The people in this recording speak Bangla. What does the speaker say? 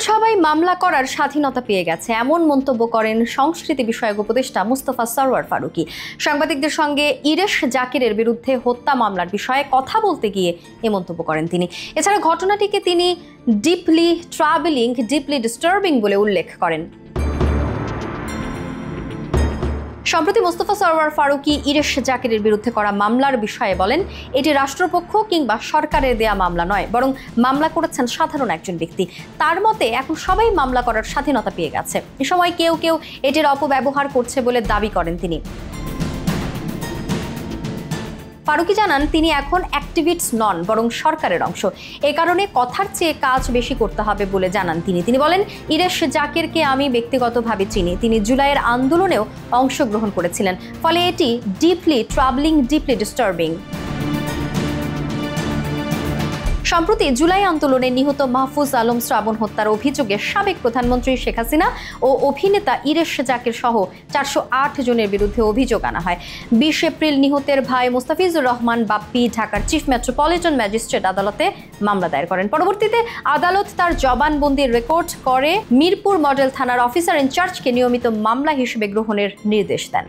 সবাই মামলা করার স্বাধীনতা পেয়ে গেছে, এমন মন্তব্য করেন সংস্কৃতি বিষয়ক উপদেষ্টা মুস্তফা সরওয়ার ফারুকী। সাংবাদিকদের সঙ্গে ইরেশ জাকিরের বিরুদ্ধে হত্যা মামলার বিষয়ে কথা বলতে গিয়ে এ মন্তব্য করেন তিনি। এছাড়া ঘটনাটিকে তিনি ডিপলি ট্রাভেলিং, ডিপলি ডিস্টার্বিং বলে উল্লেখ করেন। সম্প্রতি মুস্তফা সরওয়ার ফারুকী ইরেশ জাকিরের বিরুদ্ধে করা মামলার বিষয়ে বলেন, এটি রাষ্ট্রপক্ষ কিংবা সরকারের দেয়া মামলা নয়, বরং মামলা করেছেন সাধারণ একজন ব্যক্তি। তার মতে এখন সবাই মামলা করার স্বাধীনতা পেয়ে গেছে। এ সময় কেউ কেউ এটির অপব্যবহার করছে বলে দাবি করেন তিনি। ফারুকী জানান, তিনি এখন অ্যাক্টিভিস্ট নন, বরং সরকারের অংশ। এ কারণে কথার চেয়ে কাজ বেশি করতে হবে বলে জানান তিনি। তিনি বলেন, ইরেশ জাকিরকে আমি ব্যক্তিগতভাবে চিনি। তিনি জুলাইয়ের আন্দোলনেও অংশগ্রহণ করেছিলেন, ফলে এটি ডিপলি ট্রাভেলিং, ডিপলি ডিস্টার্বিং। সম্প্রতি জুলাই আন্দোলনে নিহত মাহফুজ আলম শ্রাবণ হত্যার অভিযোগে সাবেক প্রধানমন্ত্রী শেখ হাসিনা ও অভিনেতা ইরেশ জাকির সহ 408 জনের বিরুদ্ধে অভিযোগ আনা হয়। 20 এপ্রিল নিহতের ভাই মোস্তাফিজুর রহমান বাপ্পি ঢাকার চিফ মেট্রোপলিটন ম্যাজিস্ট্রেট আদালতে মামলা দায়ের করেন। পরবর্তীতে আদালত তার জবানবন্দি রেকর্ড করে মিরপুর মডেল থানার অফিসার ইনচার্জকে নিয়মিত মামলা হিসেবে গ্রহণের নির্দেশ দেন।